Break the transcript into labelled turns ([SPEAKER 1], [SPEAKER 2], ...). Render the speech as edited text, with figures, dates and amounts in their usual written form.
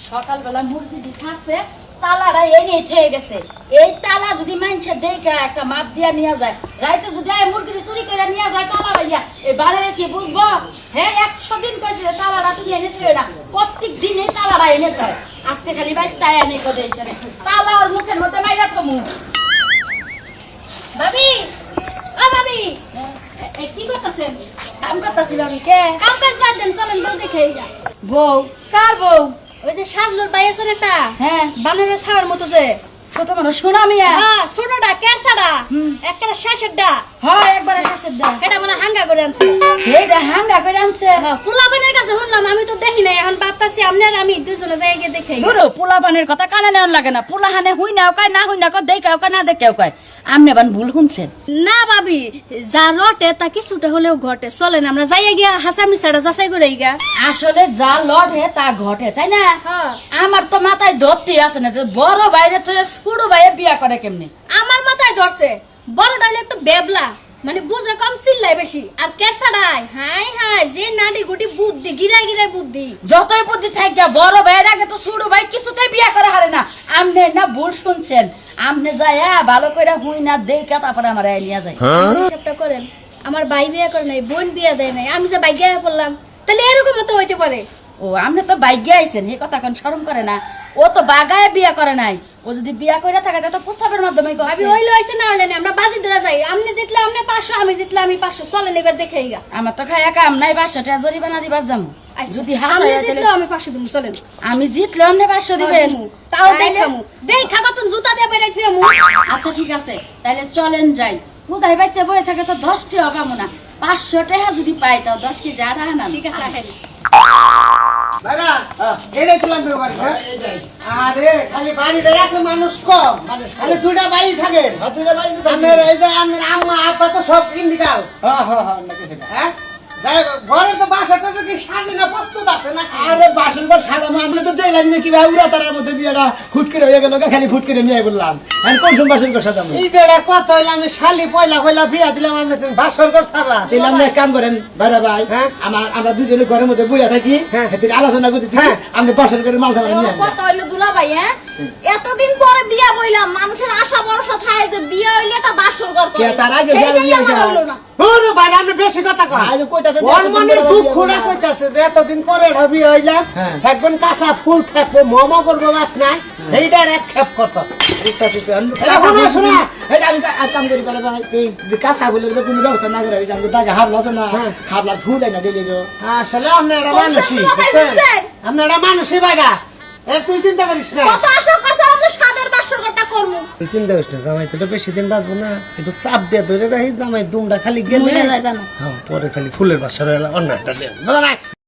[SPEAKER 1] সকালবেলা মুরগি দি ছাড়ছে, তালাটা এনে ঠেয়ে গেছে। এই তালা যদি মানুষে দেখে একটা মাপ দিয়া নিয়ে যায়, রাইতে যদি মুরগি চুরি করে নিয়ে যায় তালা ভাইয়া, এই বাড়ি কি বুঝবো? হ্যাঁ 100 দিন কইছে যে তালাটা তুমি এনে ঠেয়ে না, প্রত্যেক দিন এই তালাটা এনে থাকে। আজকে খালি ভাই তাই এনে কদে এসে তালা ওর মুখের মধ্যে মাইরা থমু।
[SPEAKER 2] ভাবি, ও ভাবি, কি করতেছেন?
[SPEAKER 1] কাম করতেছি ভাবি। কে
[SPEAKER 2] কাম কাজ বাদ দেন, চলেন বউ দেখে যা।
[SPEAKER 1] বউ? কার বউ?
[SPEAKER 2] ওই যে সাজলোর ভাই আছেন একটা,
[SPEAKER 1] হ্যাঁ
[SPEAKER 2] বানরের ছাওয়ার মতো যে
[SPEAKER 1] ছোট মানে সোনা মিয়া।
[SPEAKER 2] হ্যাঁ ছোটটা কেসাডা, একটা শেষেরটা,
[SPEAKER 1] হ্যাঁ একবারে শেষের দা।
[SPEAKER 2] এটা বলে হাঙ্গা করে আনছে।
[SPEAKER 1] এটা হাঙ্গা করে আনছে?
[SPEAKER 2] হ্যাঁ পোলাপানের কাছে শুনলাম, আমি তো দেখি নাই, এখন ভাবতাছি আপনি আর আমি দুজনে যাই গিয়ে দেখে।
[SPEAKER 1] ধরো পোলাপানের কথা কানে নেওয়ার লাগে না, পোলাহানে হুই নাও কয় না হুই না কয়, দেখাও কয় না দেখাও কয়। আমনে বান ভুল শুনছেন।
[SPEAKER 2] না ভাবি, যা রটে তা কিছুটা হলেও ঘটে, চলেন আমরা যাই গিয়া হাসামি ছাড়া যাচাই করে গা।
[SPEAKER 1] আসলে যা লড়ে তা ঘটে, তাই না?
[SPEAKER 2] হ্যাঁ
[SPEAKER 1] আমার তো মাথায় ধরতে আসে না যে বড় বাইরে তো ছোট বাইরে বিয়া করে কেমনে।
[SPEAKER 2] আমার মাথায় ধরছে, বড়টা হলো একটু বেবলা, মানে বুঝে কম চিল্লাই বেশি, আর কেসাডাই হাই হাই যে নাড়ি গুটি বুদ্ধি, গিরা গিরা বুদ্ধি।
[SPEAKER 1] যতই বুদ্ধি থাকে বড় ভাইয়ের আগে তো ছোট ভাই কিছুতেই বিয়া করে হারে না। আমনে না ভুল শুনছেন, আমনে যায় ভালো করে হুই না দেখা তারপরে আমার নিয়ে যায়।
[SPEAKER 2] হিসাবটা করেন, আমার ভাই বিয়ে করে নাই, বোন বিয়ে দেয় নাই, আমি যে বাইক গিয়ে পড়লাম, তাহলে এরকম তো হইতে পারে।
[SPEAKER 1] ও আমনে তো বাইকে আইছেন, এই কথা কোন শরম করে না? ও তো বাগায় বিয়া করে নাই, ও যদি বিয়া করে থাকে তো প্রস্তাবের মাধ্যমে
[SPEAKER 2] আমি
[SPEAKER 1] করছে।
[SPEAKER 2] হইলো হইছে না হইলে না, আমরা বাজি ধরে যাই, আপনি জিতলে আপনি 500, আমি জিতলে আমি 500, চলেন এবার দেখেই গা।
[SPEAKER 1] আমার তো খায়া কাম নাই, 500 টাকা জরিমানা দিবার যামু। যদি
[SPEAKER 2] আপনি
[SPEAKER 1] হাসায়
[SPEAKER 2] জিতলে আমি 500 দিব, চলেন।
[SPEAKER 1] আমি জিতলে আপনি 500 দিবেন?
[SPEAKER 2] তাও
[SPEAKER 1] তাইলে-
[SPEAKER 2] দেখামু, দেখা কতন জুতা দিয়ে বেড়াই থুয়ামু।
[SPEAKER 1] আচ্ছা ঠিক আছে, তাহলে চলেন যাই। হুদাই বাইতে বয়ে থাকে তো 10 টাকা কামু না, 500 টাকা যদি পাই তাও 10 কেজি আটা আনা।
[SPEAKER 2] ঠিক আছে আসেন।
[SPEAKER 3] দাদা এটাই তুলান দেবো বাড়ি। হ্যাঁ আরে খালি বাড়িটাই আছে, মানুষ কম, খালি দুটা বাড়ি থাকে। আমার এই যে আমার আম্মা আব্বা তো সব ইন্ডিকাল। হ্যাঁ যাই হোক, ঘরে তো বাসাটা যদি সাজানো প্রস্তুত আছে না?
[SPEAKER 4] আরে বাসন পর সাজানো, আমি তো দেখলাম যে কিভাবে উড়া তারার মধ্যে বিয়েটা হুট করে হয়ে গেল, খালি ফুট করে নিয়ে বললাম আমি কোন সময় বাসন করে সাজাবো।
[SPEAKER 3] এই বেড়া কথা হইলে আমি শালি পয়লা পয়লা বিয়া দিলাম, আমি বাসর ঘর ছাড়া
[SPEAKER 4] দিলাম না, এক কাম করেন ভাইরা ভাই,
[SPEAKER 3] হ্যাঁ।
[SPEAKER 4] আমরা দুজনে ঘরের মধ্যে বইয়া থাকি,
[SPEAKER 3] হ্যাঁ।
[SPEAKER 4] এতে আলোচনা করতে থাকি,
[SPEAKER 3] হ্যাঁ।
[SPEAKER 4] আপনি বাসন করে মাল সামান নিয়ে
[SPEAKER 1] কত হইলো দুলা ভাই? হ্যাঁ এতদিন পরে বিয়া বইলাম, মানুষের আশা ভরসা থাকে যে বিয়া হইলে একটা বাসর ঘর করে।
[SPEAKER 4] তার আগে
[SPEAKER 1] এইটাই
[SPEAKER 4] বিয়া
[SPEAKER 1] আমার
[SPEAKER 4] হইছে।
[SPEAKER 1] হইলো না।
[SPEAKER 3] ওরে ভাই আমি বেশি কথা কই।
[SPEAKER 4] আজ কইতাছে যে
[SPEAKER 3] ওর
[SPEAKER 4] এতদিন
[SPEAKER 3] মনে
[SPEAKER 4] পরে
[SPEAKER 3] দুঃখ
[SPEAKER 4] বিয়া
[SPEAKER 3] না
[SPEAKER 4] হইলো।
[SPEAKER 3] কইতাছে যে এতদিন পরে ঢাবি হইলাম,
[SPEAKER 4] হ্যাঁ।
[SPEAKER 3] থাকবেন কাঁচা ফুল থাকবো, মোমো করবো বাস নাই, এইটার এক খেপ কত। শোনা, শোনা।
[SPEAKER 4] এই যে আমি এক কাম করি পারে ভাই, এই যে কাঁচা ফুলের কোনো ব্যবস্থা না করে, ওই যে আমাদের দাগে হাবলা আছে না,
[SPEAKER 3] হ্যাঁ।
[SPEAKER 4] হাবলার ফুল হয় না ডেলি গো।
[SPEAKER 3] আসলে আপনারা মানুষই,
[SPEAKER 1] পঞ্চাশ টাকা
[SPEAKER 3] বুঝছেন?
[SPEAKER 1] দিচ্ছেন?
[SPEAKER 3] আপনারা মানুষই বাগা, তুই চিন্তা করিস না।
[SPEAKER 1] কত আশা করছেন আমরা সাদের বাসর ঘরটা করবো।
[SPEAKER 3] তুই চিন্তা করিস না, জামাই তো বেশি দিন বাঁচবো না, একটু চাপ দিয়ে ধরে রাখি, জামাই দুমটা খালি গেলে
[SPEAKER 1] মরে যায় জানো।
[SPEAKER 3] হ্যাঁ, পরে খালি ফুলের বাসা অন্য একটা দেন। দাদা নাই